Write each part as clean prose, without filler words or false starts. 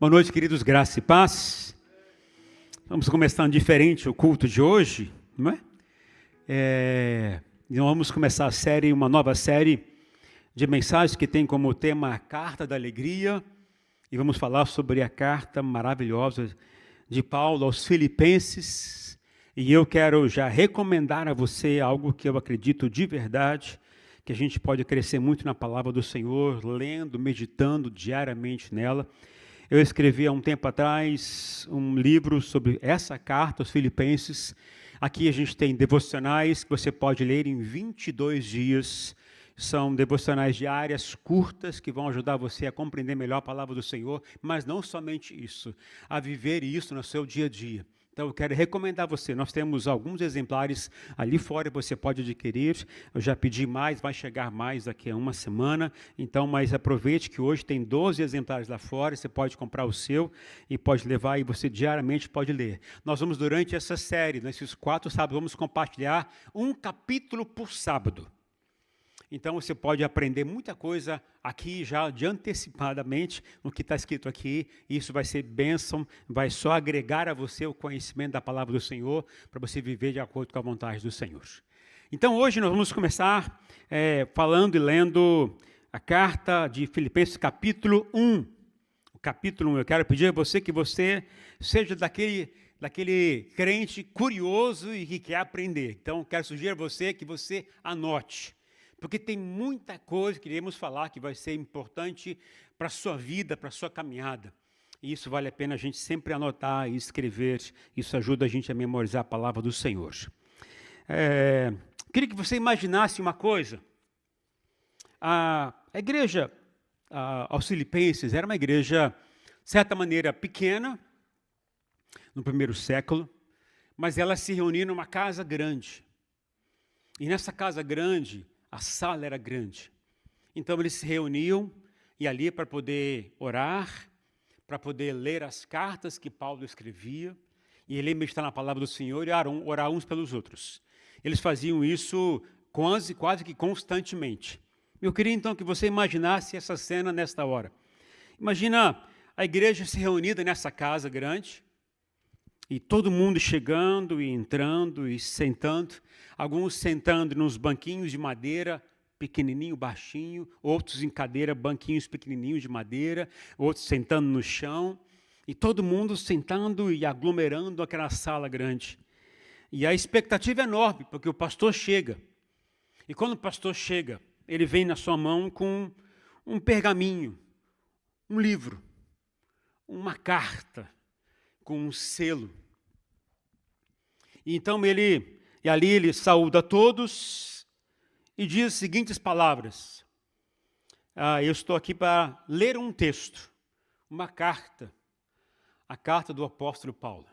Boa noite, queridos, graça e paz. Vamos começando diferente o culto de hoje, não é? Nós vamos começar uma nova série de mensagens que tem como tema a Carta da Alegria, e vamos falar sobre a carta maravilhosa de Paulo aos Filipenses, e eu quero já recomendar a você algo que eu acredito de verdade, que a gente pode crescer muito na palavra do Senhor, lendo, meditando diariamente nela. Eu escrevi há um tempo atrás um livro sobre essa carta aos Filipenses. Aqui a gente tem devocionais que você pode ler em 22 dias. São devocionais diárias, curtas, que vão ajudar você a compreender melhor a palavra do Senhor, mas não somente isso, a viver isso no seu dia a dia. Então, eu quero recomendar a você, nós temos alguns exemplares ali fora, você pode adquirir, eu já pedi mais, vai chegar mais daqui a uma semana, então, mas aproveite que hoje tem 12 exemplares lá fora, você pode comprar o seu e pode levar e você diariamente pode ler. Nós vamos, durante essa série, nesses 4 sábados, vamos compartilhar um capítulo por sábado. Então, você pode aprender muita coisa aqui já de antecipadamente no que está escrito aqui. Isso vai ser bênção, vai só agregar a você o conhecimento da palavra do Senhor para você viver de acordo com a vontade do Senhor. Então, hoje nós vamos começar falando e lendo a carta de Filipenses, capítulo 1. O capítulo 1, eu quero pedir a você que você seja daquele crente curioso e que quer aprender. Então, quero sugerir a você que você anote. Porque tem muita coisa que iremos falar que vai ser importante para a sua vida, para a sua caminhada. E isso vale a pena a gente sempre anotar e escrever. Isso ajuda a gente a memorizar a palavra do Senhor. Queria que você imaginasse uma coisa. A igreja aos Filipenses era uma igreja, de certa maneira, pequena, no primeiro século, mas ela se reunia numa casa grande. E nessa casa grande, a sala era grande, então eles se reuniam e ali para poder orar, para poder ler as cartas que Paulo escrevia, e ele meditar na palavra do Senhor e orar uns pelos outros. Eles faziam isso quase que constantemente. Eu queria então que você imaginasse essa cena nesta hora. Imagina a igreja se reunida nessa casa grande, e todo mundo chegando e entrando e sentando, alguns sentando nos banquinhos de madeira, pequenininho, baixinho, outros em cadeira, banquinhos pequenininhos de madeira, outros sentando no chão, e todo mundo sentando e aglomerando aquela sala grande. E a expectativa é enorme, porque o pastor chega. E quando o pastor chega, ele vem na sua mão com um pergaminho, um livro, uma carta, com um selo. E então ali ele saúda a todos e diz as seguintes palavras. Eu estou aqui para ler um texto, uma carta, a carta do apóstolo Paulo.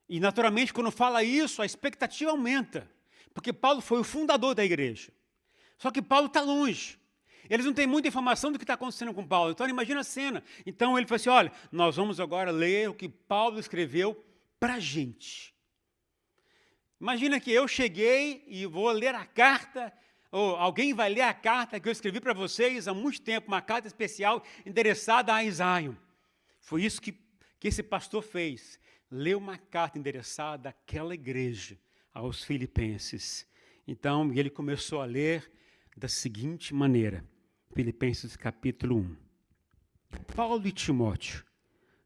E naturalmente quando fala isso, a expectativa aumenta, porque Paulo foi o fundador da igreja. Só que Paulo está longe. Eles não têm muita informação do que está acontecendo com Paulo. Então, imagina a cena. Então, ele falou assim, olha, nós vamos agora ler o que Paulo escreveu para a gente. Imagina que eu cheguei e vou ler a carta, ou alguém vai ler a carta que eu escrevi para vocês há muito tempo, uma carta especial endereçada a Isaías. Foi isso que esse pastor fez. Leu uma carta endereçada àquela igreja, aos Filipenses. Então, ele começou a ler da seguinte maneira. Filipenses capítulo 1. Paulo e Timóteo,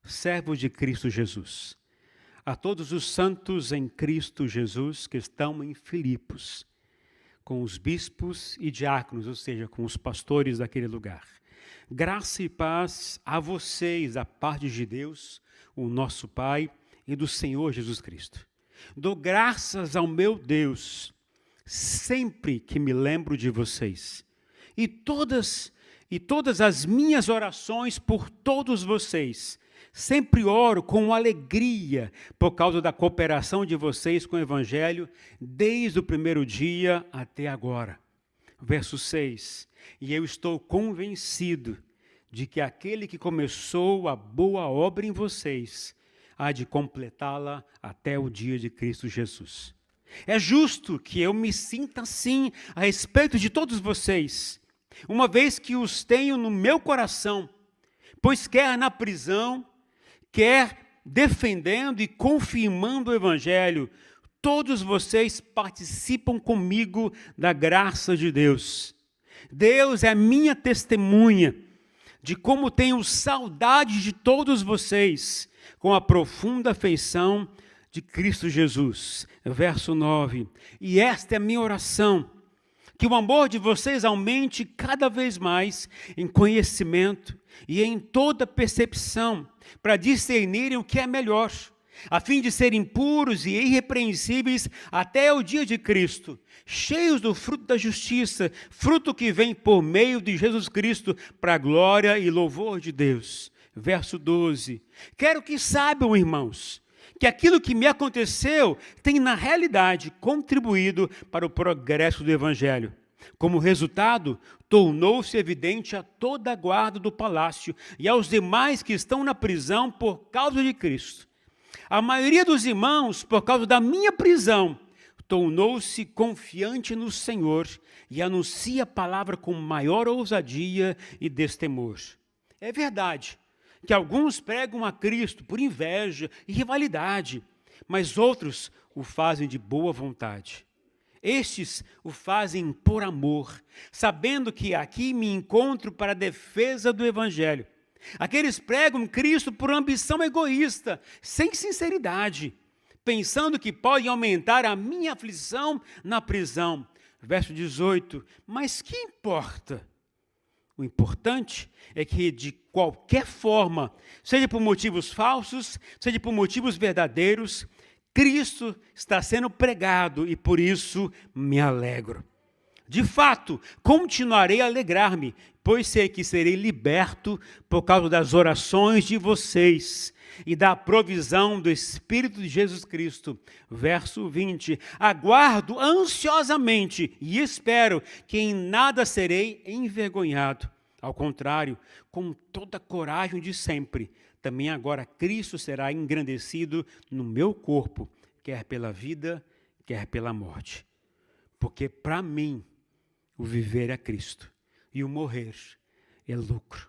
servos de Cristo Jesus, a todos os santos em Cristo Jesus que estão em Filipos, com os bispos e diáconos, ou seja, com os pastores daquele lugar. Graça e paz a vocês, da parte de Deus, o nosso Pai, e do Senhor Jesus Cristo. Dou graças ao meu Deus, sempre que me lembro de vocês. E todas as minhas orações por todos vocês, sempre oro com alegria por causa da cooperação de vocês com o Evangelho, desde o primeiro dia até agora. Verso 6. E eu estou convencido de que aquele que começou a boa obra em vocês, há de completá-la até o dia de Cristo Jesus. É justo que eu me sinta assim a respeito de todos vocês, uma vez que os tenho no meu coração, Pois quer na prisão, quer defendendo e confirmando o Evangelho, todos vocês participam comigo da graça de Deus. Deus é minha testemunha de como tenho saudade de todos vocês, com a profunda afeição de Cristo Jesus. Verso 9. E esta é a minha oração, que o amor de vocês aumente cada vez mais em conhecimento e em toda percepção, para discernirem o que é melhor, a fim de serem puros e irrepreensíveis até o dia de Cristo, cheios do fruto da justiça, fruto que vem por meio de Jesus Cristo para a glória e louvor de Deus. Verso 12. Quero que saibam, irmãos, que aquilo que me aconteceu tem, na realidade, contribuído para o progresso do Evangelho. Como resultado, tornou-se evidente a toda a guarda do palácio e aos demais que estão na prisão por causa de Cristo. A maioria dos irmãos, por causa da minha prisão, tornou-se confiante no Senhor e anuncia a palavra com maior ousadia e destemor. É verdade que alguns pregam a Cristo por inveja e rivalidade, mas outros o fazem de boa vontade. Estes o fazem por amor, sabendo que aqui me encontro para a defesa do Evangelho. Aqueles pregam Cristo por ambição egoísta, sem sinceridade, pensando que podem aumentar a minha aflição na prisão. Verso 18, mas que importa? O importante é que, de qualquer forma, seja por motivos falsos, seja por motivos verdadeiros, Cristo está sendo pregado e por isso me alegro. De fato, continuarei a alegrar-me, pois sei que serei liberto por causa das orações de vocês e da provisão do Espírito de Jesus Cristo. Verso 20, aguardo ansiosamente e espero que em nada serei envergonhado. Ao contrário, com toda a coragem de sempre, também agora Cristo será engrandecido no meu corpo, quer pela vida, quer pela morte. Porque para mim, o viver é Cristo e o morrer é lucro.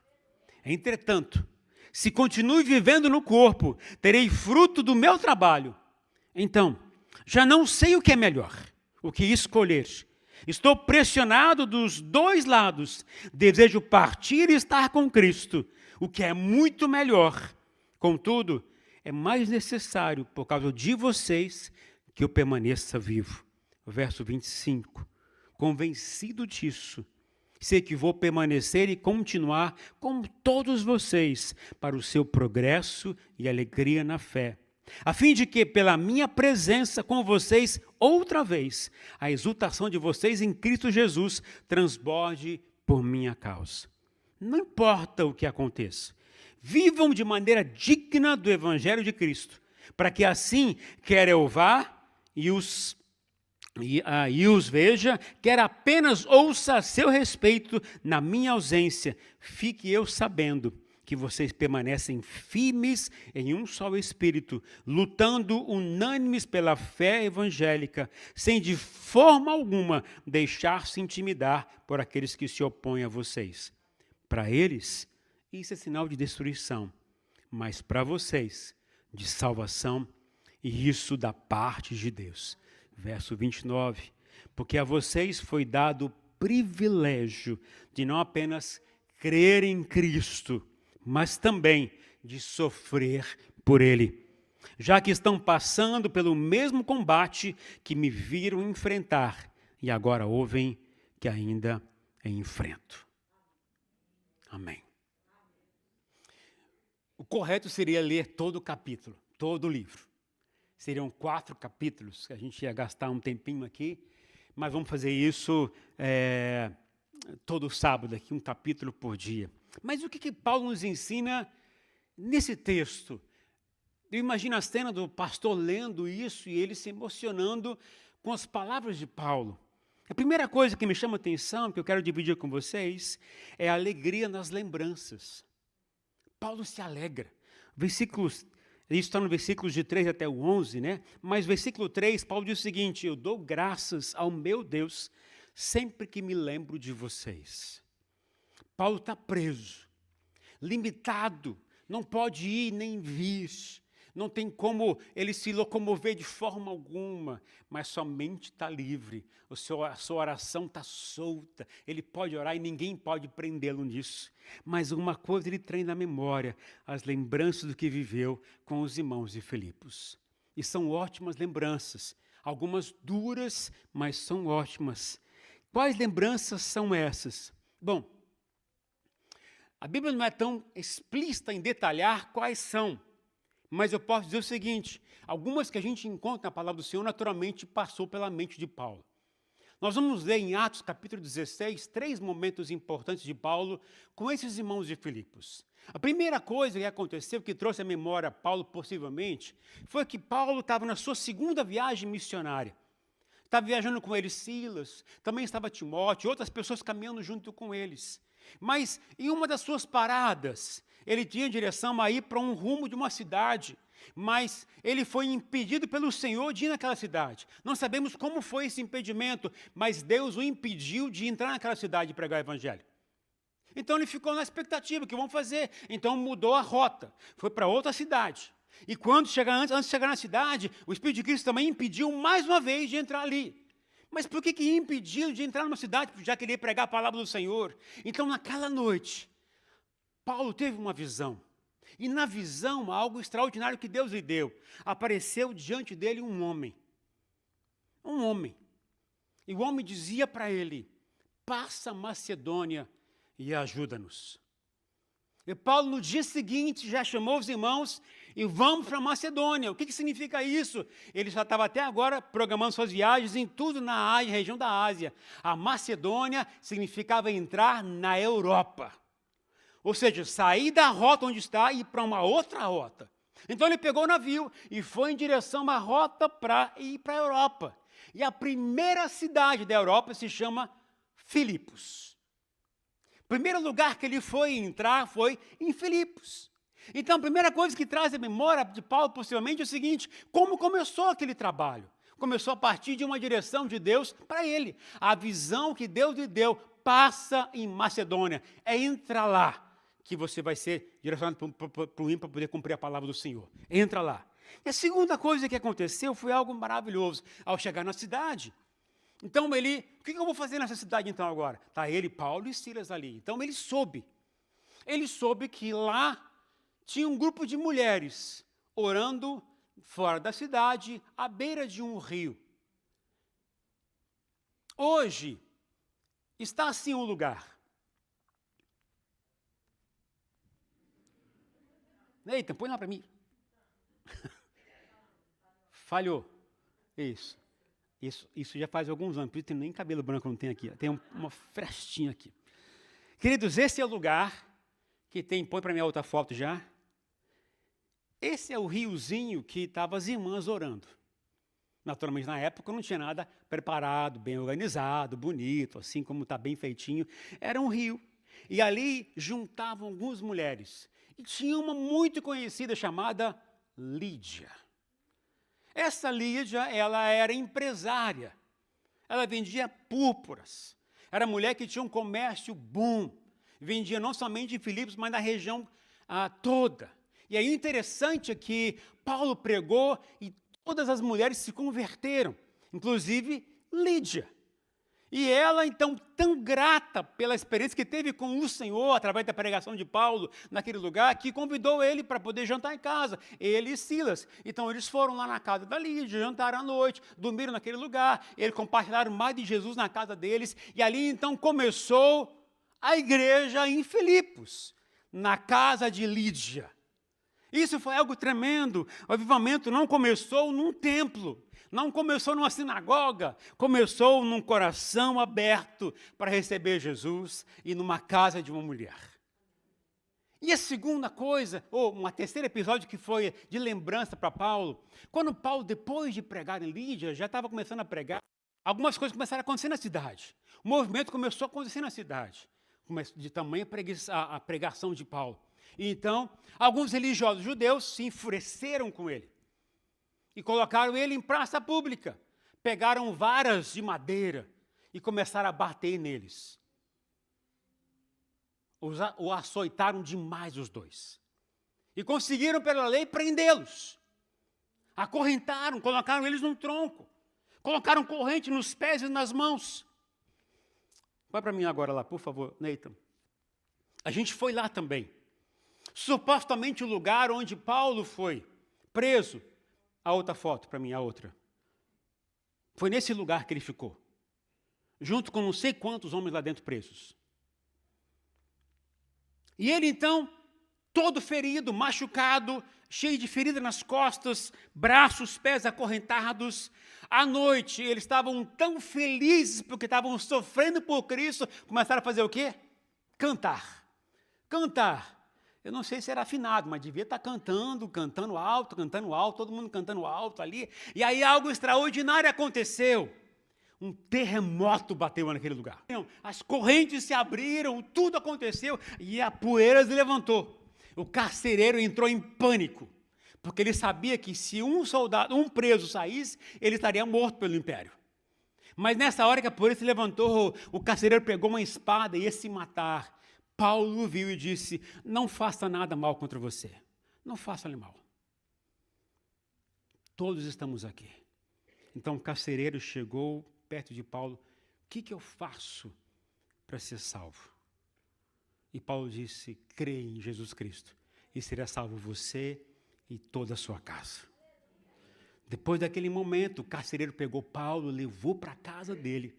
Entretanto, se continue vivendo no corpo, terei fruto do meu trabalho. Então, já não sei o que é melhor, o que escolher. Estou pressionado dos dois lados. Desejo partir e estar com Cristo, o que é muito melhor. Contudo, é mais necessário, por causa de vocês, que eu permaneça vivo. Verso 25. Convencido disso, sei que vou permanecer e continuar com todos vocês para o seu progresso e alegria na fé, a fim de que, pela minha presença com vocês outra vez, a exultação de vocês em Cristo Jesus transborde por minha causa. Não importa o que aconteça, vivam de maneira digna do Evangelho de Cristo, para que assim, quer eu vá e os veja, quer apenas ouça a seu respeito na minha ausência, fique eu sabendo que vocês permanecem firmes em um só espírito, lutando unânimes pela fé evangélica, sem de forma alguma deixar-se intimidar por aqueles que se opõem a vocês. Para eles, isso é sinal de destruição, mas para vocês, de salvação, e isso da parte de Deus. Verso 29, porque a vocês foi dado o privilégio de não apenas crer em Cristo, mas também de sofrer por Ele, já que estão passando pelo mesmo combate que me viram enfrentar e agora ouvem que ainda enfrento. Amém. O correto seria ler todo o capítulo, todo o livro. Seriam 4 capítulos, que a gente ia gastar um tempinho aqui, mas vamos fazer isso todo sábado, aqui, um capítulo por dia. Mas o que Paulo nos ensina nesse texto? Eu imagino a cena do pastor lendo isso e ele se emocionando com as palavras de Paulo. A primeira coisa que me chama a atenção, que eu quero dividir com vocês, é a alegria nas lembranças. Paulo se alegra. Isso está no versículos de 3 até o 11, né? Mas versículo 3, Paulo diz o seguinte: eu dou graças ao meu Deus sempre que me lembro de vocês. Paulo está preso. limitado, não pode ir nem vir, não tem como ele se locomover de forma alguma, mas somente está livre, a sua oração está solta, ele pode orar e ninguém pode prendê-lo nisso. Mas uma coisa ele traz na memória, as lembranças do que viveu com os irmãos de Filipos. E são ótimas lembranças, algumas duras, mas são ótimas. Quais lembranças são essas? Bom, a Bíblia não é tão explícita em detalhar quais são, mas eu posso dizer o seguinte, algumas que a gente encontra na palavra do Senhor, naturalmente passou pela mente de Paulo. Nós vamos ler em Atos capítulo 16, 3 momentos importantes de Paulo com esses irmãos de Filipos. A primeira coisa que aconteceu, que trouxe à memória a Paulo possivelmente, foi que Paulo estava na sua segunda viagem missionária. Estava viajando com eles Silas, também estava Timóteo, outras pessoas caminhando junto com eles. Mas em uma das suas paradas, ele tinha direção a ir para um rumo de uma cidade, mas ele foi impedido pelo Senhor de ir naquela cidade. Não sabemos como foi esse impedimento, mas Deus o impediu de entrar naquela cidade e pregar o evangelho. Então ele ficou na expectativa, o que vão fazer? Então mudou a rota, foi para outra cidade. E quando antes de chegar na cidade, o Espírito de Cristo também impediu mais uma vez de entrar ali. Mas por que impediu de entrar numa cidade, já que ele ia pregar a palavra do Senhor? Então naquela noite, Paulo teve uma visão. E na visão, algo extraordinário que Deus lhe deu. Apareceu diante dele um homem. Um homem. E o homem dizia para ele, passa a Macedônia e ajuda-nos. E Paulo, no dia seguinte, já chamou os irmãos e vamos para Macedônia. O que significa isso? Ele já estava até agora programando suas viagens em tudo na Ásia, região da Ásia. A Macedônia significava entrar na Europa. Ou seja, sair da rota onde está e ir para uma outra rota. Então ele pegou o navio e foi em direção a uma rota para ir para a Europa. E a primeira cidade da Europa se chama Filipos. O primeiro lugar que ele foi entrar foi em Filipos. Então a primeira coisa que traz a memória de Paulo possivelmente é o seguinte, como começou aquele trabalho? Começou a partir de uma direção de Deus para ele. A visão que Deus lhe deu, passa em Macedônia, entra lá. Que você vai ser direcionado para o ímpio para poder cumprir a palavra do Senhor. Entra lá. E a segunda coisa que aconteceu foi algo maravilhoso. Ao chegar na cidade, então o que eu vou fazer nessa cidade então agora? Está ele, Paulo e Silas ali. Então ele soube que lá tinha um grupo de mulheres orando fora da cidade, à beira de um rio. Hoje, está assim o lugar. Eita, põe lá para mim. Falhou. Isso já faz alguns anos, por isso tem nem cabelo branco não tem aqui. Tem uma frestinha aqui. Queridos, esse é o lugar que tem, põe para mim a outra foto já. Esse é o riozinho que estava as irmãs orando. Naturalmente, na época não tinha nada preparado, bem organizado, bonito, assim como está bem feitinho. Era um rio. E ali juntavam algumas mulheres. E tinha uma muito conhecida chamada Lídia. Essa Lídia, ela era empresária. Ela vendia púrpuras. Era mulher que tinha um comércio boom. Vendia não somente em Filipos, mas na região toda. E aí o interessante é que Paulo pregou e todas as mulheres se converteram, inclusive Lídia. E ela, então, tão grata pela experiência que teve com o Senhor, através da pregação de Paulo naquele lugar, que convidou ele para poder jantar em casa, ele e Silas. Então, eles foram lá na casa da Lídia, jantaram à noite, dormiram naquele lugar, eles compartilharam mais de Jesus na casa deles, e ali, então, começou a igreja em Filipos, na casa de Lídia. Isso foi algo tremendo. O avivamento não começou num templo, não começou numa sinagoga, começou num coração aberto para receber Jesus e numa casa de uma mulher. E a segunda coisa, ou um terceiro episódio que foi de lembrança para Paulo, quando Paulo, depois de pregar em Lídia, já estava começando a pregar, algumas coisas começaram a acontecer na cidade. O movimento começou a acontecer na cidade, de tamanha a pregação de Paulo. E então, alguns religiosos judeus se enfureceram com ele e colocaram ele em praça pública. Pegaram varas de madeira e começaram a bater neles. o açoitaram demais os dois. E conseguiram, pela lei, prendê-los. Acorrentaram, colocaram eles num tronco. Colocaram corrente nos pés e nas mãos. Vai para mim agora lá, por favor, Nathan. A gente foi lá também. Supostamente o lugar onde Paulo foi preso. A outra foto para mim, a outra. Foi nesse lugar que ele ficou. Junto com não sei quantos homens lá dentro presos. E ele então, todo ferido, machucado, cheio de ferida nas costas, braços, pés acorrentados. À noite, eles estavam tão felizes porque estavam sofrendo por Cristo, começaram a fazer o quê? Cantar. Cantar. Eu não sei se era afinado, mas devia estar cantando alto, todo mundo cantando alto ali. E aí algo extraordinário aconteceu. Um terremoto bateu naquele lugar. As correntes se abriram, tudo aconteceu e a poeira se levantou. O carcereiro entrou em pânico, porque ele sabia que se um preso saísse, ele estaria morto pelo império. Mas nessa hora que a poeira se levantou, o carcereiro pegou uma espada e ia se matar. Paulo viu e disse: não faça nada mal contra você. Não faça-lhe mal. Todos estamos aqui. Então o carcereiro chegou perto de Paulo: o que eu faço para ser salvo? E Paulo disse: crê em Jesus Cristo e será salvo você e toda a sua casa. Depois daquele momento, o carcereiro pegou Paulo, levou para a casa dele,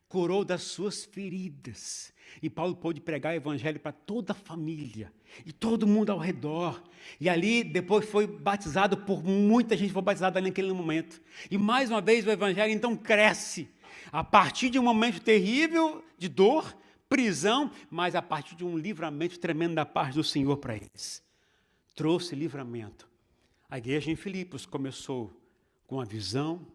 curou das suas feridas. E Paulo pôde pregar o evangelho para toda a família e todo mundo ao redor. E ali depois foi batizado por muita gente, foi batizada naquele momento. E mais uma vez o evangelho então cresce. A partir de um momento terrível de dor, prisão, mas a partir de um livramento tremendo da parte do Senhor para eles. Trouxe livramento. A igreja em Filipos começou com a visão,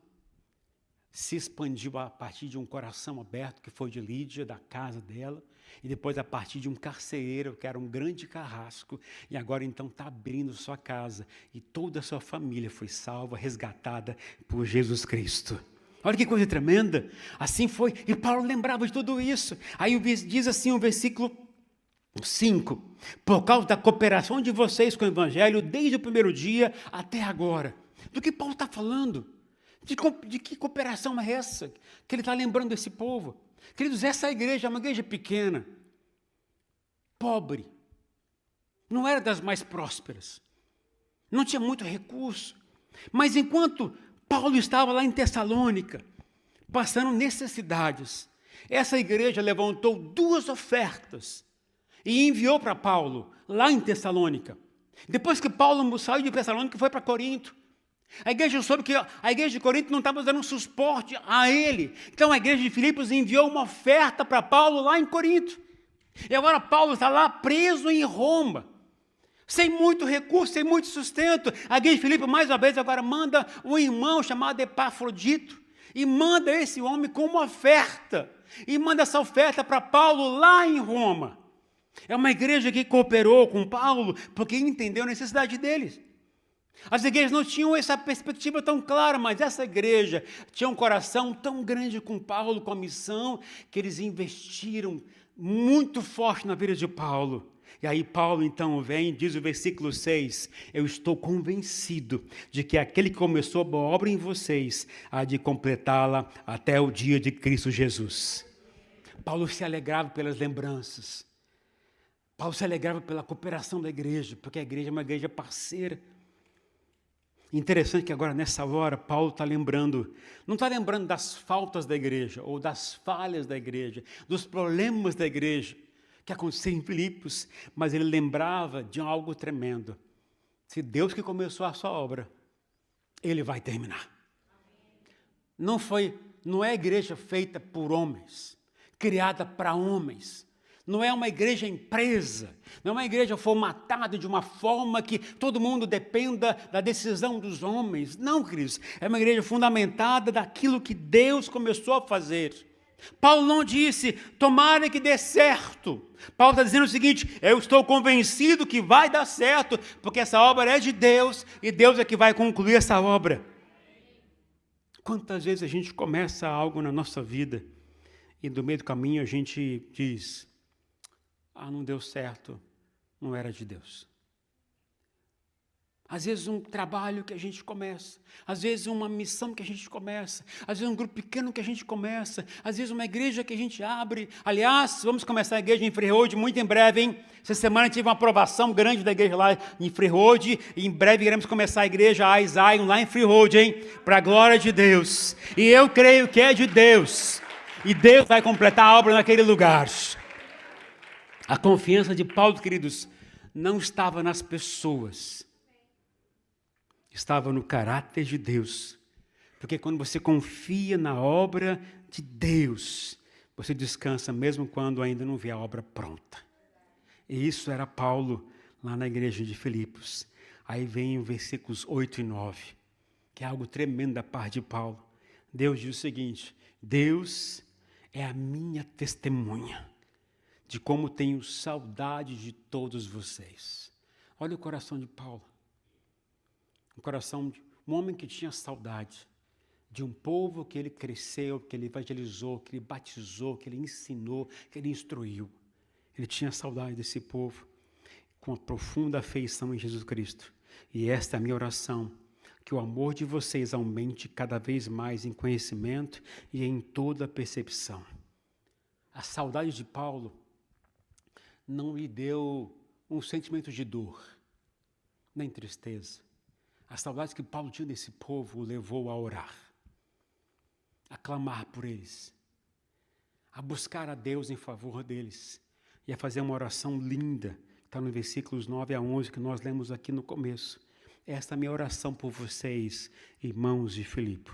se expandiu a partir de um coração aberto, que foi de Lídia, da casa dela, e depois a partir de um carcereiro, que era um grande carrasco, e agora então está abrindo sua casa, e toda a sua família foi salva, resgatada por Jesus Cristo. Olha que coisa tremenda. Assim foi, e Paulo lembrava de tudo isso. Aí diz assim o versículo 5, por causa da cooperação de vocês com o evangelho, desde o primeiro dia até agora. Do que Paulo está falando? De que cooperação é essa que ele está lembrando desse povo? Queridos, essa igreja é uma igreja pequena, pobre, não era das mais prósperas, não tinha muito recurso, mas enquanto Paulo estava lá em Tessalônica, passando necessidades, essa igreja levantou 2 ofertas e enviou para Paulo, lá em Tessalônica. Depois que Paulo saiu de Tessalônica, foi para Corinto. A igreja soube que a igreja de Corinto não estava dando suporte a ele. Então a igreja de Filipos enviou uma oferta para Paulo lá em Corinto. E agora Paulo está lá preso em Roma, sem muito recurso, sem muito sustento. A igreja de Filipos, mais uma vez, agora manda um irmão chamado Epafrodito, e manda esse homem com uma oferta, e manda essa oferta para Paulo lá em Roma. É uma igreja que cooperou com Paulo, porque entendeu a necessidade deles. As igrejas não tinham essa perspectiva tão clara, mas essa igreja tinha um coração tão grande com Paulo, com a missão, que eles investiram muito forte na vida de Paulo. E aí Paulo então vem, diz o versículo 6, eu estou convencido de que aquele que começou a boa obra em vocês há de completá-la até o dia de Cristo Jesus. Paulo se alegrava pelas lembranças. Paulo se alegrava pela cooperação da igreja, porque a igreja é uma igreja parceira. Interessante que agora, nessa hora, Paulo está lembrando, não está lembrando das faltas da igreja, ou das falhas da igreja, dos problemas da igreja, que aconteceu em Filipos, mas ele lembrava de algo tremendo. Se Deus que começou a sua obra, Ele vai terminar. Não é igreja feita por homens, criada para homens. Não é uma igreja empresa, não é uma igreja formatada de uma forma que todo mundo dependa da decisão dos homens. Não, queridos, é uma igreja fundamentada daquilo que Deus começou a fazer. Paulo não disse, tomara que dê certo. Paulo está dizendo o seguinte, eu estou convencido que vai dar certo, porque essa obra é de Deus, e Deus é que vai concluir essa obra. Quantas vezes a gente começa algo na nossa vida, e no meio do caminho a gente diz, não deu certo, não era de Deus. Às vezes um trabalho que a gente começa, às vezes uma missão que a gente começa, às vezes um grupo pequeno que a gente começa, às vezes uma igreja que a gente abre. Aliás, vamos começar a igreja em Freehold muito em breve, hein? Essa semana tive uma aprovação grande da igreja lá em Freehold, e em breve iremos começar a igreja Zion lá em Freehold, hein? Para a glória de Deus. E eu creio que é de Deus. E Deus vai completar a obra naquele lugar. A confiança de Paulo, queridos, não estava nas pessoas. Estava no caráter de Deus. Porque quando você confia na obra de Deus, você descansa mesmo quando ainda não vê a obra pronta. E isso era Paulo lá na igreja de Filipos. Aí vem os versículos 8 e 9, que é algo tremendo da parte de Paulo. Deus diz o seguinte: Deus é a minha testemunha de como tenho saudade de todos vocês. Olha o coração de Paulo. Um coração de um homem que tinha saudade de um povo que ele cresceu, que ele evangelizou, que ele batizou, que ele ensinou, que ele instruiu. Ele tinha saudade desse povo com a profunda afeição em Jesus Cristo. E esta é a minha oração, que o amor de vocês aumente cada vez mais em conhecimento e em toda percepção. A saudade de Paulo não lhe deu um sentimento de dor, nem tristeza. A saudade que Paulo tinha desse povo o levou a orar, a clamar por eles, a buscar a Deus em favor deles e a fazer uma oração linda, está no versículos 9 a 11 que nós lemos aqui no começo. Esta é a minha oração por vocês, irmãos de Filipe.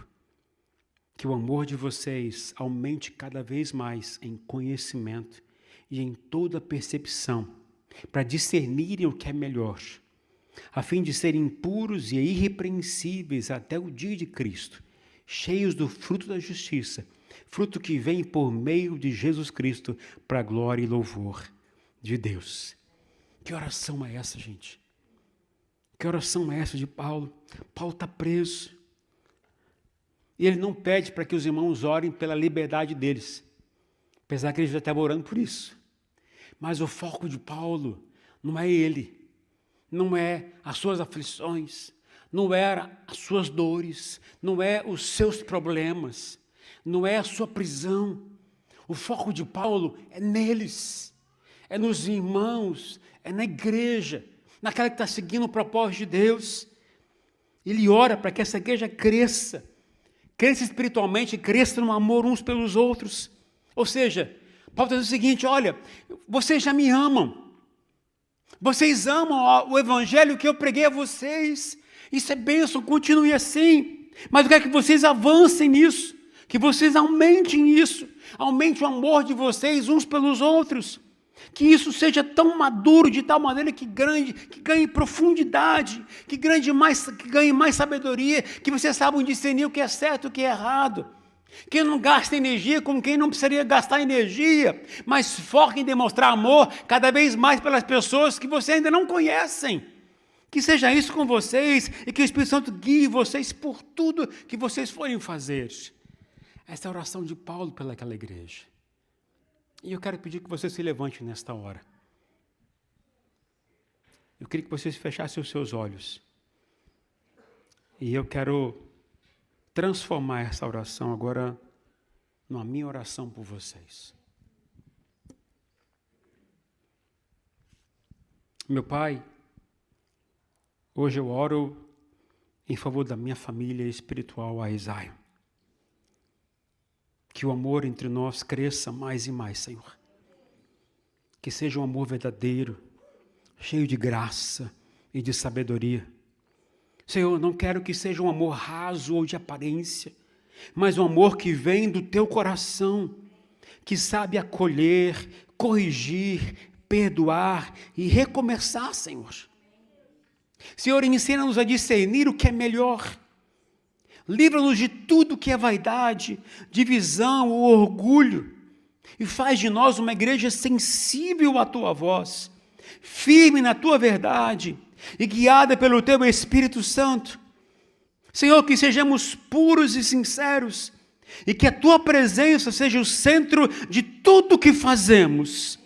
Que o amor de vocês aumente cada vez mais em conhecimento e em toda percepção, para discernirem o que é melhor, a fim de serem puros e irrepreensíveis até o dia de Cristo, cheios do fruto da justiça, fruto que vem por meio de Jesus Cristo para a glória e louvor de Deus. Que oração é essa, gente? Que oração é essa de Paulo? Paulo está preso. E ele não pede para que os irmãos orem pela liberdade deles, apesar que ele já estava orando por isso. Mas o foco de Paulo não é ele, não é as suas aflições, não é as suas dores, não é os seus problemas, não é a sua prisão. O foco de Paulo é neles, é nos irmãos, é na igreja, naquela que está seguindo o propósito de Deus. Ele ora para que essa igreja cresça espiritualmente, cresça no amor uns pelos outros. Ou seja, Paulo está dizendo o seguinte: olha, vocês já me amam, vocês amam o evangelho que eu preguei a vocês, isso é bênção, continue assim, mas eu quero que vocês avancem nisso, que vocês aumentem isso, aumente o amor de vocês uns pelos outros, que isso seja tão maduro, de tal maneira que ganhe profundidade, que ganhe mais sabedoria, que vocês saibam discernir o que é certo e o que é errado. Que não gaste energia com quem não precisaria gastar energia, mas foque em demonstrar amor cada vez mais pelas pessoas que você ainda não conhecem. Que seja isso com vocês e que o Espírito Santo guie vocês por tudo que vocês forem fazer. Essa é a oração de Paulo pelaquela igreja. E eu quero pedir que você se levante nesta hora. Eu queria que vocês fechassem os seus olhos. E eu quero transformar essa oração agora numa minha oração por vocês. Meu Pai, hoje eu oro em favor da minha família espiritual, a Zion. Que o amor entre nós cresça mais e mais, Senhor. Que seja um amor verdadeiro, cheio de graça e de sabedoria. Senhor, não quero que seja um amor raso ou de aparência, mas um amor que vem do teu coração, que sabe acolher, corrigir, perdoar e recomeçar, Senhor. Senhor, ensina-nos a discernir o que é melhor. Livra-nos de tudo que é vaidade, divisão ou orgulho, e faz de nós uma igreja sensível à tua voz, firme na tua verdade e guiada pelo teu Espírito Santo. Senhor, que sejamos puros e sinceros e que a tua presença seja o centro de tudo que fazemos.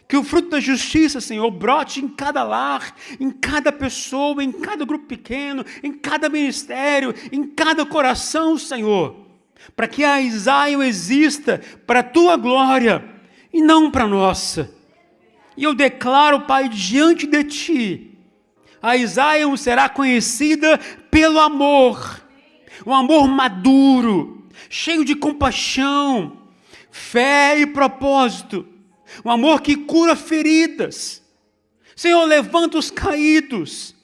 Que o fruto da justiça, Senhor, brote em cada lar, em cada pessoa, em cada grupo pequeno, em cada ministério, em cada coração, Senhor. Para que a Zion exista para a Tua glória e não para a nossa. E eu declaro, Pai, diante de Ti, a Zion será conhecida pelo amor. Um amor maduro, cheio de compaixão, fé e propósito. Um amor que cura feridas. Senhor, levanta os caídos.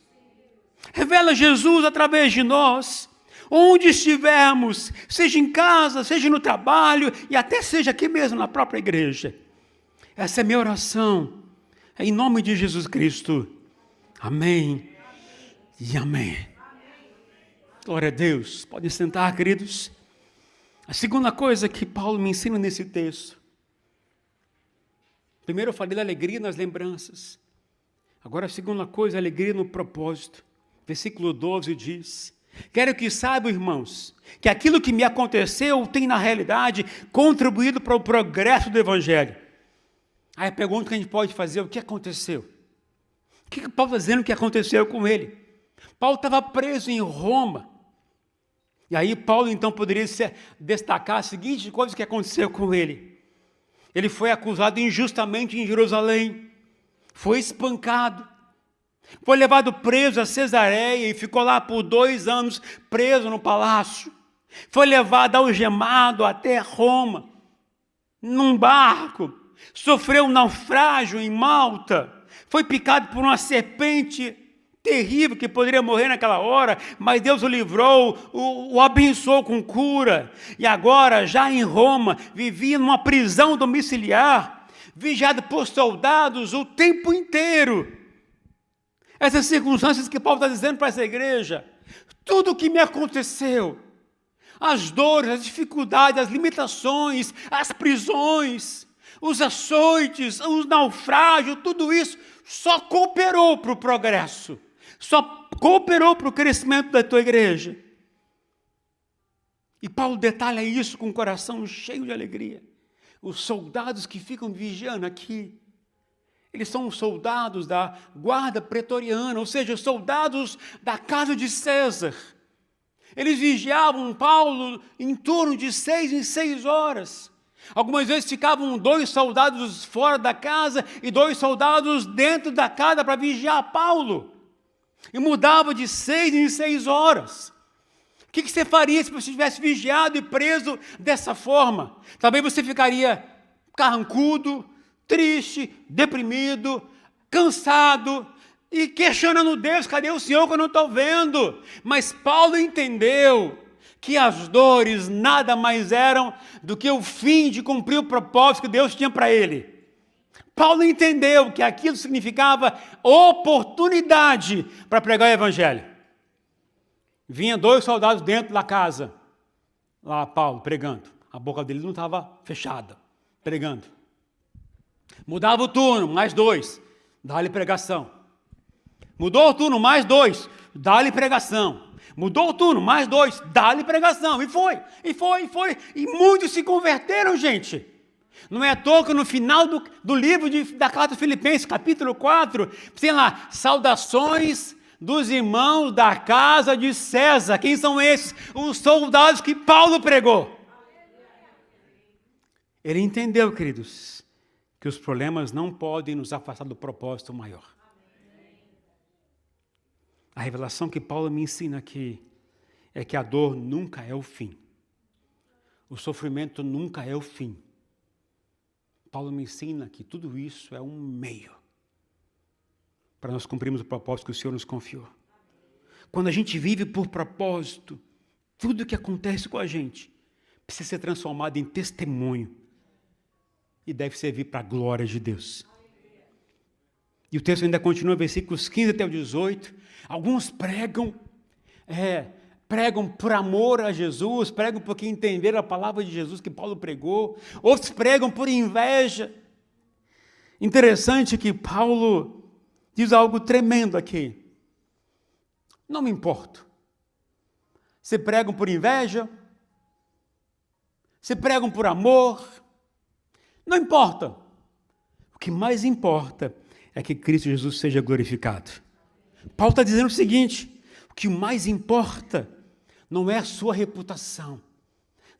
Revela Jesus através de nós. Onde estivermos, seja em casa, seja no trabalho e até seja aqui mesmo na própria igreja. Essa é a minha oração. É em nome de Jesus Cristo. Amém e amém. Glória a Deus. Podem sentar, queridos. A segunda coisa que Paulo me ensina nesse texto. Primeiro eu falei da alegria nas lembranças. Agora a segunda coisa, a alegria no propósito. Versículo 12 diz: quero que saibam, irmãos, que aquilo que me aconteceu tem na realidade contribuído para o progresso do Evangelho. Aí a pergunta que a gente pode fazer: o que aconteceu? O que Paulo está dizendo que aconteceu com ele? Paulo estava preso em Roma. E aí Paulo então poderia destacar a seguinte coisa que aconteceu com ele. Ele foi acusado injustamente em Jerusalém, foi espancado, foi levado preso a Cesareia e ficou lá por 2 anos preso no palácio. Foi levado algemado até Roma, num barco, sofreu um naufrágio em Malta, foi picado por uma serpente terrível que poderia morrer naquela hora, mas Deus o livrou, o abençoou com cura, e agora já em Roma, vivia numa prisão domiciliar, vigiado por soldados o tempo inteiro. Essas circunstâncias que Paulo está dizendo para essa igreja, tudo o que me aconteceu, as dores, as dificuldades, as limitações, as prisões, os açoites, os naufrágios, tudo isso só cooperou para o progresso, só cooperou para o crescimento da tua igreja. E Paulo detalha isso com o coração cheio de alegria. Os soldados que ficam vigiando aqui, eles são os soldados da guarda pretoriana, ou seja, os soldados da casa de César. Eles vigiavam Paulo em torno de 6 em 6 horas. Algumas vezes ficavam 2 soldados fora da casa e 2 soldados dentro da casa para vigiar Paulo. E mudava de 6 em 6 horas. O que você faria se você estivesse vigiado e preso dessa forma? Talvez você ficaria carrancudo, triste, deprimido, cansado e questionando Deus: cadê o Senhor que eu não estou vendo? Mas Paulo entendeu que as dores nada mais eram do que o fim de cumprir o propósito que Deus tinha para ele. Paulo entendeu que aquilo significava oportunidade para pregar o Evangelho. Vinha 2 soldados dentro da casa, lá Paulo pregando, a boca dele não estava fechada, pregando. Mudava o turno, mais 2, dá-lhe pregação. Mudou o turno, mais 2, dá-lhe pregação. Mudou o turno, mais 2, dá-lhe pregação. E foi. E muitos se converteram, gente. Não é à toa que no final do livro da carta aos Filipenses, capítulo 4, tem lá: saudações dos irmãos da casa de César. Quem são esses? Os soldados que Paulo pregou. Ele entendeu, queridos, que os problemas não podem nos afastar do propósito maior. A revelação que Paulo me ensina aqui é que a dor nunca é o fim. O sofrimento nunca é o fim. Paulo me ensina que tudo isso é um meio para nós cumprirmos o propósito que o Senhor nos confiou. Quando a gente vive por propósito, tudo que acontece com a gente precisa ser transformado em testemunho e deve servir para a glória de Deus. E o texto ainda continua, versículos 15 até o 18. Alguns pregam por amor a Jesus, pregam porque entenderam a palavra de Jesus que Paulo pregou. Outros pregam por inveja. Interessante que Paulo diz algo tremendo aqui. Não me importo. Se pregam por inveja, se pregam por amor, não importa. O O que mais importa é que Cristo Jesus seja glorificado. Paulo está dizendo o seguinte: o que mais importa não é a sua reputação,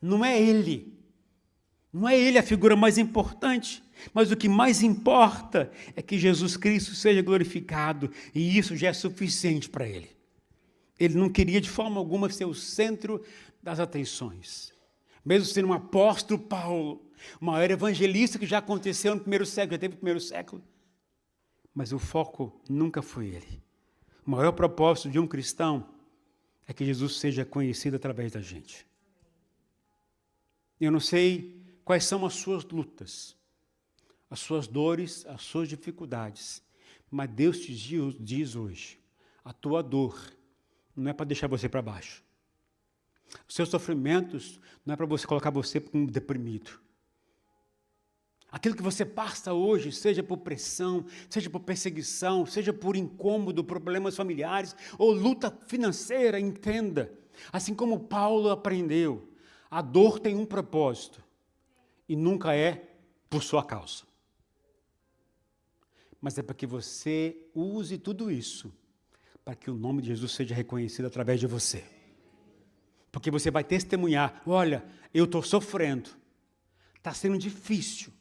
não é ele a figura mais importante, mas o que mais importa é que Jesus Cristo seja glorificado, e isso já é suficiente para ele. Ele não queria de forma alguma ser o centro das atenções. Mesmo sendo um apóstolo Paulo, o maior evangelista que já aconteceu no primeiro século, já teve no primeiro século, mas o foco nunca foi ele. O maior propósito de um cristão é que Jesus seja conhecido através da gente. Eu não sei quais são as suas lutas, as suas dores, as suas dificuldades, mas Deus te diz hoje: a tua dor não é para deixar você para baixo. Os seus sofrimentos não é para você colocar você como deprimido. Aquilo que você passa hoje, seja por pressão, seja por perseguição, seja por incômodo, problemas familiares ou luta financeira, entenda. Assim como Paulo aprendeu, a dor tem um propósito e nunca é por sua causa. Mas é para que você use tudo isso para que o nome de Jesus seja reconhecido através de você. Porque você vai testemunhar: olha, eu estou sofrendo, está sendo difícil,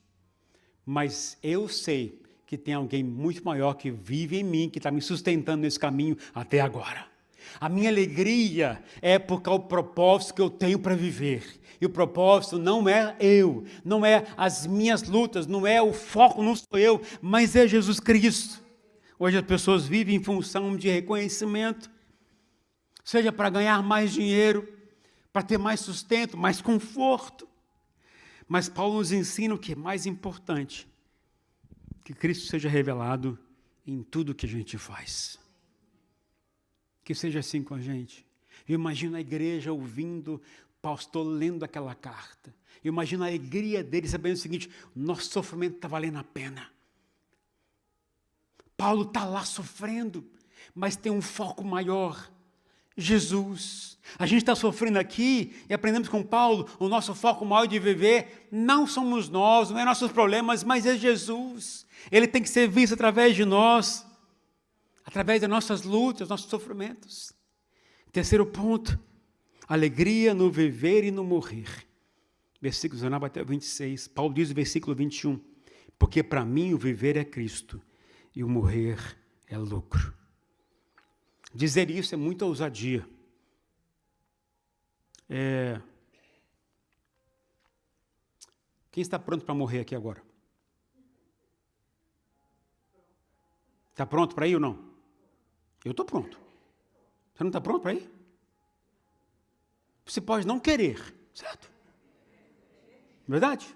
mas eu sei que tem alguém muito maior que vive em mim, que está me sustentando nesse caminho até agora. A minha alegria é por causa do propósito que eu tenho para viver. E o propósito não é eu, não é as minhas lutas, não é o foco, não sou eu, mas é Jesus Cristo. Hoje as pessoas vivem em função de reconhecimento, seja para ganhar mais dinheiro, para ter mais sustento, mais conforto. Mas Paulo nos ensina o que é mais importante: que Cristo seja revelado em tudo que a gente faz. Que seja assim com a gente. Eu imagino a igreja ouvindo o pastor lendo aquela carta. Eu imagino a alegria dele sabendo o seguinte: nosso sofrimento está valendo a pena. Paulo está lá sofrendo, mas tem um foco maior: Jesus. A gente está sofrendo aqui e aprendemos com Paulo, o nosso foco maior de viver não somos nós, não é nossos problemas, mas é Jesus. Ele tem que ser visto através de nós, através das nossas lutas, nossos sofrimentos. Terceiro ponto: alegria no viver e no morrer. Versículos 19 até 26. Paulo diz no versículo 21, porque para mim o viver é Cristo e o morrer é lucro. Dizer isso é muita ousadia. Quem está pronto para morrer aqui agora? Está pronto para ir ou não? Eu estou pronto. Você não está pronto para ir? Você pode não querer, certo? Verdade?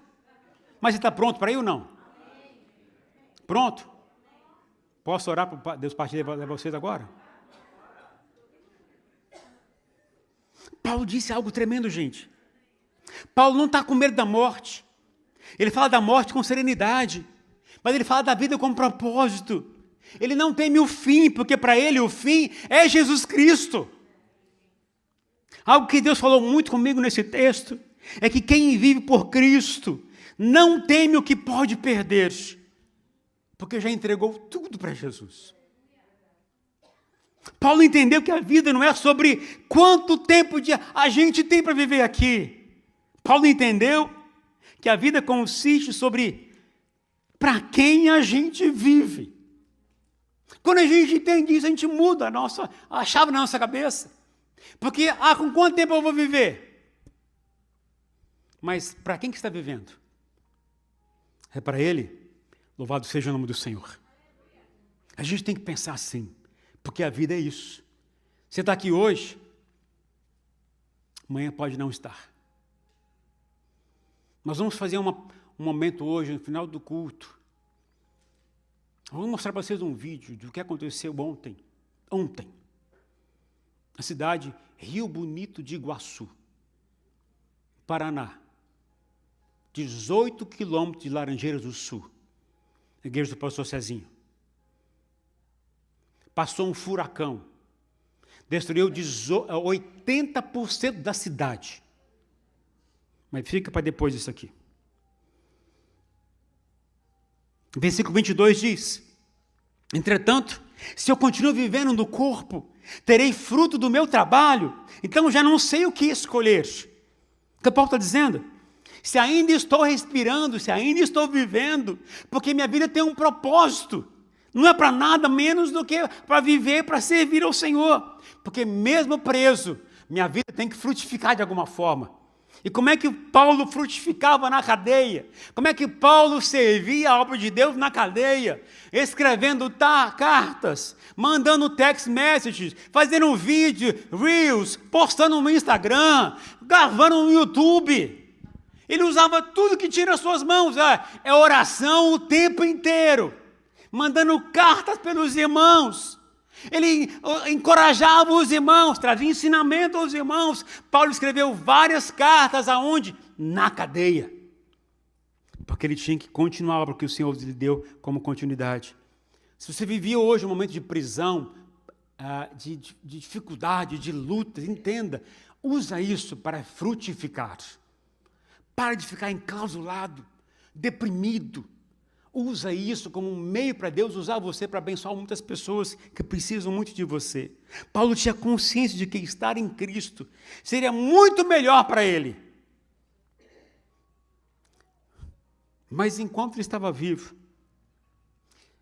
Mas você está pronto para ir ou não? Pronto? Posso orar para Deus partir de vocês agora? Paulo disse algo tremendo, gente. Paulo não está com medo da morte. Ele fala da morte com serenidade, mas ele fala da vida com propósito. Ele não teme o fim, porque para ele o fim é Jesus Cristo. Algo que Deus falou muito comigo nesse texto é que quem vive por Cristo não teme o que pode perder, porque já entregou tudo para Jesus. Paulo entendeu que a vida não é sobre quanto tempo a gente tem para viver aqui. Paulo entendeu que a vida consiste sobre para quem a gente vive. Quando a gente entende isso, a gente muda a chave na nossa cabeça. Porque, com quanto tempo eu vou viver? Mas para quem que está vivendo? É para Ele? Louvado seja o nome do Senhor. A gente tem que pensar assim, porque a vida é isso. Você está aqui hoje, amanhã pode não estar. Nós vamos fazer um momento hoje, no final do culto. Vou mostrar para vocês um vídeo do que aconteceu ontem. Na cidade Rio Bonito de Iguaçu, Paraná. 18 quilômetros de Laranjeiras do Sul. Igreja do pastor Cezinho. Passou um furacão. Destruiu 80% da cidade. Mas fica para depois isso aqui. Versículo 22 diz: entretanto, se eu continuo vivendo no corpo, terei fruto do meu trabalho, então já não sei o que escolher. O que Paulo está dizendo? Se ainda estou respirando, se ainda estou vivendo, porque minha vida tem um propósito, não é para nada menos do que para viver, para servir ao Senhor, porque mesmo preso, minha vida tem que frutificar de alguma forma. E como é que Paulo frutificava na cadeia? Como é que Paulo servia a obra de Deus na cadeia? Escrevendo cartas, mandando text messages, fazendo um vídeo, reels, postando no Instagram, gravando no YouTube. Ele usava tudo que tinha nas suas mãos. É oração o tempo inteiro, mandando cartas pelos irmãos. Ele encorajava os irmãos, trazia ensinamento aos irmãos. Paulo escreveu várias cartas aonde? Na cadeia. Porque ele tinha que continuar a obra que o Senhor lhe deu como continuidade. Se você vivia hoje um momento de prisão, de dificuldade, de luta, entenda, usa isso para frutificar. Para de ficar enclausulado, deprimido. Usa isso como um meio para Deus usar você para abençoar muitas pessoas que precisam muito de você. Paulo tinha consciência de que estar em Cristo seria muito melhor para ele. Mas enquanto ele estava vivo,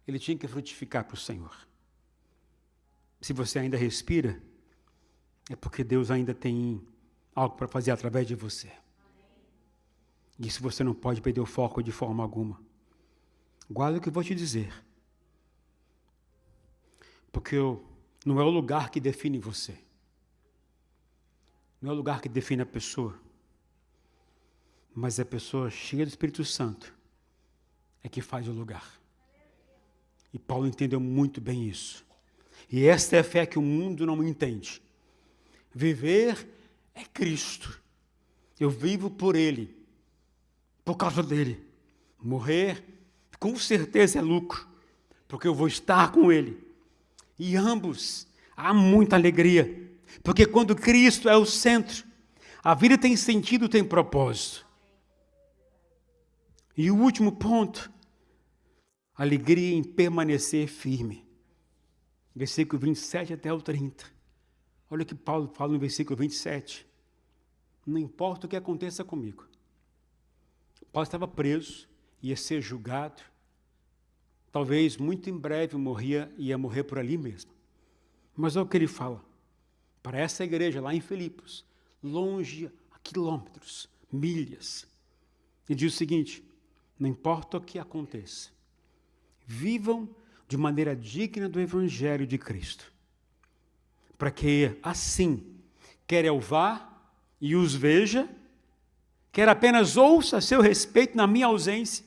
ele tinha que frutificar para o Senhor. Se você ainda respira, é porque Deus ainda tem algo para fazer através de você. E isso você não pode perder o foco de forma alguma. Guarda o que eu vou te dizer. Porque não é o lugar que define você. Não é o lugar que define a pessoa. Mas a pessoa cheia do Espírito Santo é que faz o lugar. E Paulo entendeu muito bem isso. E esta é a fé que o mundo não entende. Viver é Cristo. Eu vivo por Ele. Por causa dEle. Morrer com certeza é lucro, porque eu vou estar com Ele. E ambos, há muita alegria, porque quando Cristo é o centro, a vida tem sentido, tem propósito. E o último ponto, alegria em permanecer firme. Versículo 27 até o 30. Olha o que Paulo fala no versículo 27. Não importa o que aconteça comigo. Paulo estava preso, ia ser julgado. Talvez muito em breve ia morrer por ali mesmo. Mas olha o que ele fala. Para essa igreja lá em Filipos, longe a quilômetros, milhas. Ele diz o seguinte: não importa o que aconteça, vivam de maneira digna do Evangelho de Cristo. Para que assim, quer eu vá e os veja, quer apenas ouça a seu respeito na minha ausência,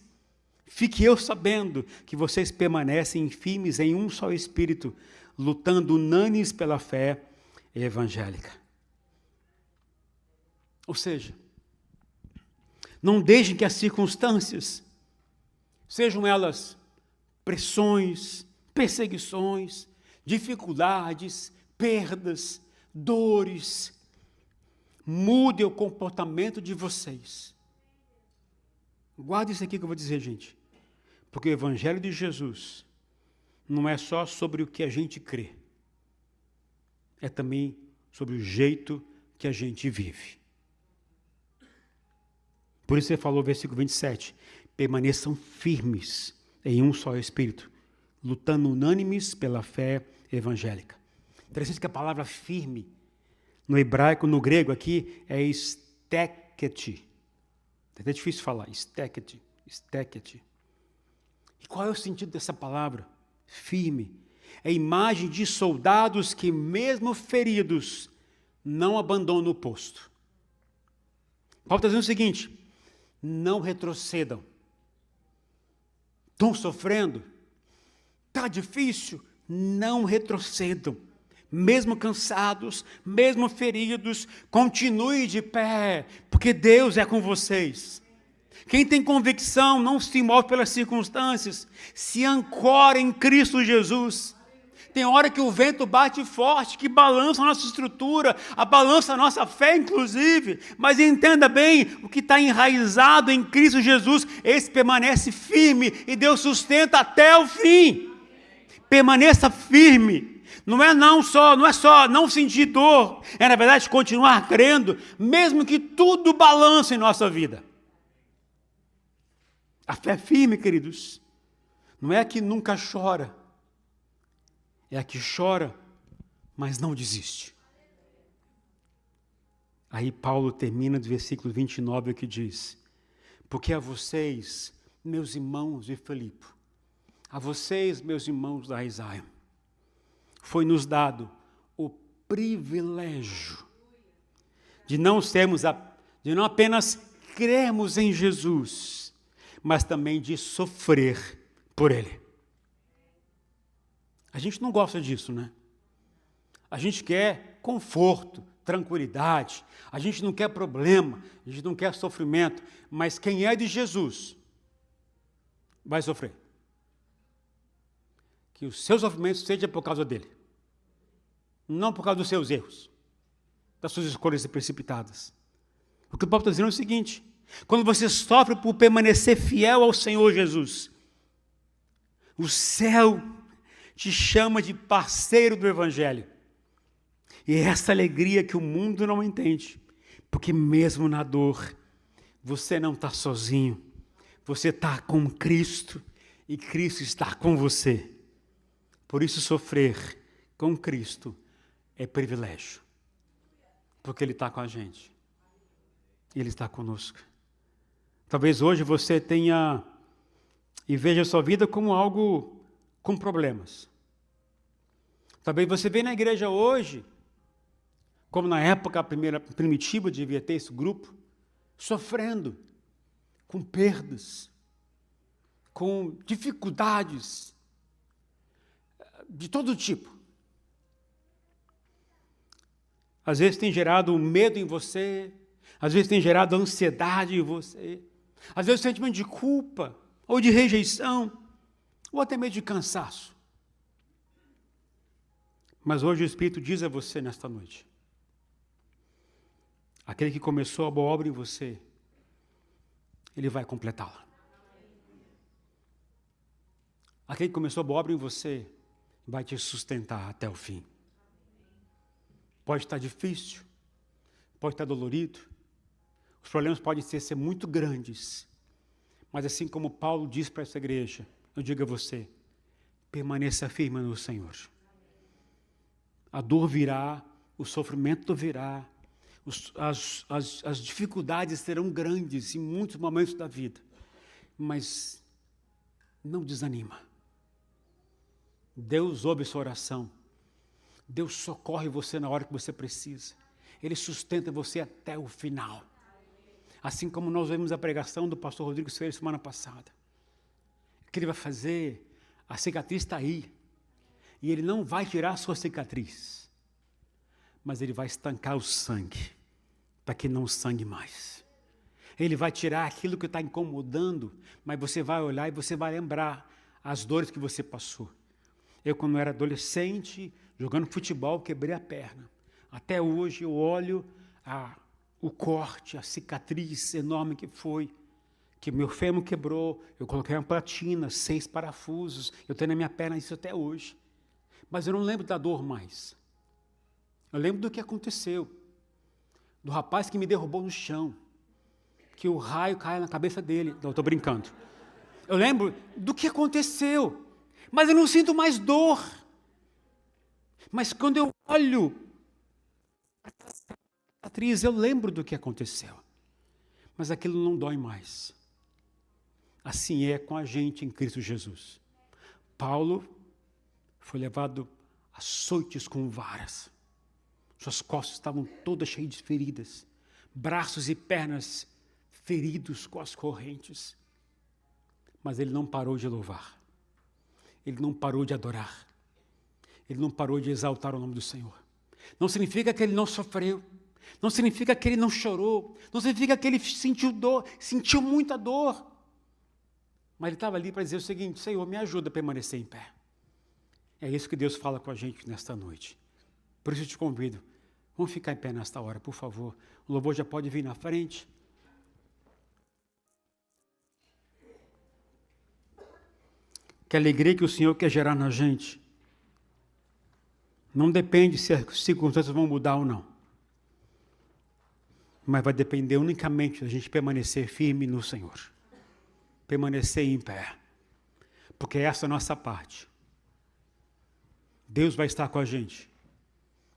fique eu sabendo que vocês permanecem firmes em um só espírito, lutando unânimes pela fé evangélica. Ou seja, não deixem que as circunstâncias, sejam elas pressões, perseguições, dificuldades, perdas, dores, mudem o comportamento de vocês. Guarde isso aqui que eu vou dizer, gente. Porque o Evangelho de Jesus não é só sobre o que a gente crê. É também sobre o jeito que a gente vive. Por isso ele falou, versículo 27, permaneçam firmes em um só espírito, lutando unânimes pela fé evangélica. Interessante que a palavra firme, no hebraico, no grego aqui, é stekete. É até difícil falar, stekete. E qual é o sentido dessa palavra? Firme. É a imagem de soldados que, mesmo feridos, não abandonam o posto. Paulo está dizendo o seguinte: não retrocedam. Estão sofrendo? Está difícil? Não retrocedam. Mesmo cansados, mesmo feridos, continue de pé, porque Deus é com vocês. Quem tem convicção não se move pelas circunstâncias, se ancora em Cristo Jesus. Tem hora que o vento bate forte, que balança a nossa estrutura, balança a nossa fé, inclusive. Mas entenda bem, o que está enraizado em Cristo Jesus, esse permanece firme e Deus sustenta até o fim. Permaneça firme. Não é só não sentir dor, é na verdade continuar crendo, mesmo que tudo balance em nossa vida. A fé firme, queridos, não é a que nunca chora, é a que chora, mas não desiste. Aí Paulo termina do versículo 29 que diz: porque a vocês, meus irmãos de Filipe, a vocês, meus irmãos da Isaia, foi nos dado o privilégio de não apenas crermos em Jesus, mas também de sofrer por Ele. A gente não gosta disso, né? A gente quer conforto, tranquilidade, a gente não quer problema, a gente não quer sofrimento, mas quem é de Jesus vai sofrer. Que o seu sofrimento seja por causa dele, não por causa dos seus erros, das suas escolhas precipitadas. O que o Paulo está dizendo é o seguinte: quando você sofre por permanecer fiel ao Senhor Jesus, o céu te chama de parceiro do Evangelho. E é essa alegria que o mundo não entende, porque mesmo na dor, você não está sozinho, você está com Cristo e Cristo está com você. Por isso sofrer com Cristo é privilégio, porque Ele está com a gente, Ele está conosco. Talvez hoje você tenha e veja a sua vida como algo com problemas. Talvez você venha na igreja hoje, como na época primitiva devia ter esse grupo, sofrendo com perdas, com dificuldades de todo tipo. Às vezes tem gerado medo em você, às vezes tem gerado ansiedade em você, às vezes sentimento de culpa, ou de rejeição, ou até mesmo de cansaço. Mas hoje o Espírito diz a você nesta noite: aquele que começou a boa obra em você, Ele vai completá-la. Aquele que começou a boa obra em você, vai te sustentar até o fim. Pode estar difícil, pode estar dolorido, os problemas podem ser muito grandes, mas assim como Paulo diz para essa igreja, eu digo a você: permaneça firme no Senhor. A dor virá, o sofrimento virá, as dificuldades serão grandes em muitos momentos da vida, mas não desanima. Deus ouve sua oração, Deus socorre você na hora que você precisa, Ele sustenta você até o final. Assim como nós vimos a pregação do pastor Rodrigo Ferreira semana passada. O que Ele vai fazer? A cicatriz está aí. E Ele não vai tirar a sua cicatriz, mas Ele vai estancar o sangue, para que não sangue mais. Ele vai tirar aquilo que está incomodando, mas você vai olhar e você vai lembrar as dores que você passou. Eu, quando era adolescente, jogando futebol, quebrei a perna. Até hoje eu olho o corte, a cicatriz enorme que foi, que meu fêmur quebrou, eu coloquei uma platina, 6 parafusos, eu tenho na minha perna isso até hoje. Mas eu não lembro da dor mais. Eu lembro do que aconteceu, do rapaz que me derrubou no chão, que o raio caiu na cabeça dele. Não, estou brincando. Eu lembro do que aconteceu, mas eu não sinto mais dor. Mas quando eu olho a cicatriz, eu lembro do que aconteceu. Mas aquilo não dói mais. Assim é com a gente em Cristo Jesus. Paulo foi levado a açoites com varas. Suas costas estavam todas cheias de feridas. Braços e pernas feridos com as correntes. Mas ele não parou de louvar. Ele não parou de adorar. Ele não parou de exaltar o nome do Senhor. Não significa que ele não sofreu. Não significa que ele não chorou. Não significa que ele sentiu dor, sentiu muita dor. Mas ele estava ali para dizer o seguinte: Senhor, me ajuda a permanecer em pé. É isso que Deus fala com a gente nesta noite. Por isso eu te convido, vamos ficar em pé nesta hora, por favor. O louvor já pode vir na frente. Que a alegria que o Senhor quer gerar na gente não depende se as circunstâncias vão mudar ou não. Mas vai depender unicamente da gente permanecer firme no Senhor. Permanecer em pé. Porque essa é a nossa parte. Deus vai estar com a gente.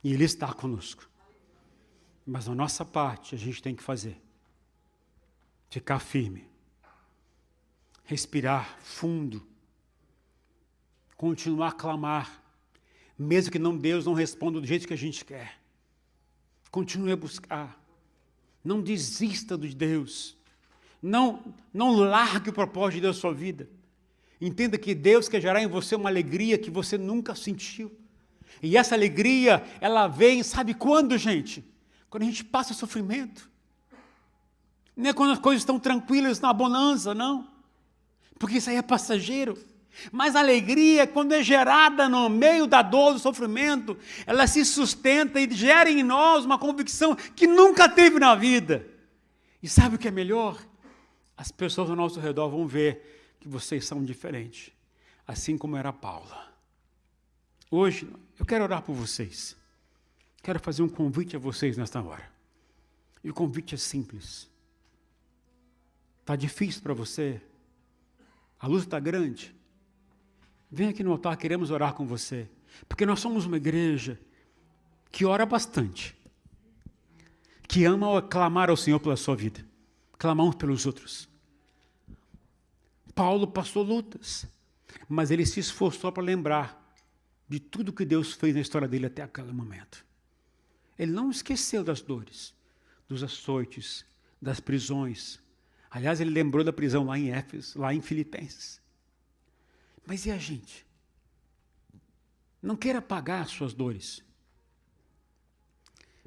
E Ele está conosco. Mas a nossa parte a gente tem que fazer. Ficar firme. Respirar fundo. Continuar a clamar. Mesmo que Deus não responda do jeito que a gente quer. Continue a buscar. Não desista de Deus. Não largue o propósito de Deus na sua vida. Entenda que Deus quer gerar em você uma alegria que você nunca sentiu. E essa alegria, ela vem, sabe quando, gente? Quando a gente passa sofrimento. Não é quando as coisas estão tranquilas, na bonança, não. Porque isso aí é passageiro. Mas a alegria, quando é gerada no meio da dor, do sofrimento, ela se sustenta e gera em nós uma convicção que nunca teve na vida. E sabe o que é melhor? As pessoas ao nosso redor vão ver que vocês são diferentes, assim como era Paula. Hoje, eu quero orar por vocês. Quero fazer um convite a vocês nesta hora. E o convite é simples. Está difícil para você? A luz está grande? Vem aqui no altar, queremos orar com você. Porque nós somos uma igreja que ora bastante. Que ama clamar ao Senhor pela sua vida. Clamar uns pelos outros. Paulo passou lutas. Mas ele se esforçou para lembrar de tudo que Deus fez na história dele até aquele momento. Ele não esqueceu das dores, dos açoites, das prisões. Aliás, ele lembrou da prisão lá em Éfeso, lá em Filipenses. Mas e a gente? Não queira apagar as suas dores.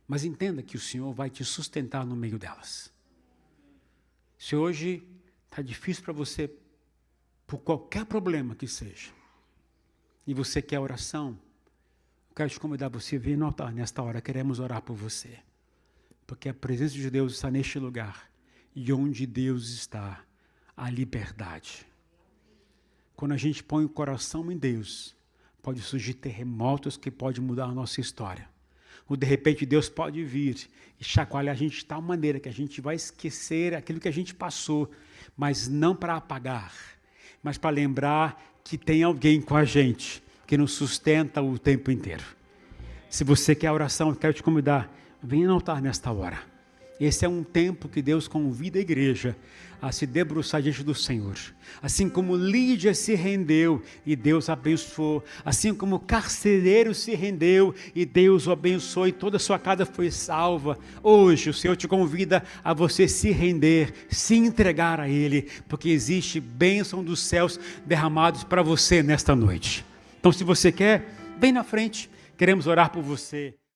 Mas entenda que o Senhor vai te sustentar no meio delas. Se hoje está difícil para você, por qualquer problema que seja, e você quer oração, eu quero te convidar você a vir no altar. Nesta hora queremos orar por você. Porque a presença de Deus está neste lugar. E onde Deus está, a liberdade. Quando a gente põe o coração em Deus, pode surgir terremotos que podem mudar a nossa história. Ou de repente Deus pode vir e chacoalhar a gente de tal maneira que a gente vai esquecer aquilo que a gente passou, mas não para apagar, mas para lembrar que tem alguém com a gente, que nos sustenta o tempo inteiro. Se você quer oração, eu quero te convidar, venha no altar nesta hora. Esse é um tempo que Deus convida a igreja a se debruçar diante do Senhor. Assim como Lídia se rendeu e Deus abençoou. Assim como o carcereiro se rendeu e Deus o abençoou e toda a sua casa foi salva. Hoje o Senhor te convida a você se render, se entregar a Ele, porque existe bênção dos céus derramados para você nesta noite. Então se você quer, vem na frente, queremos orar por você.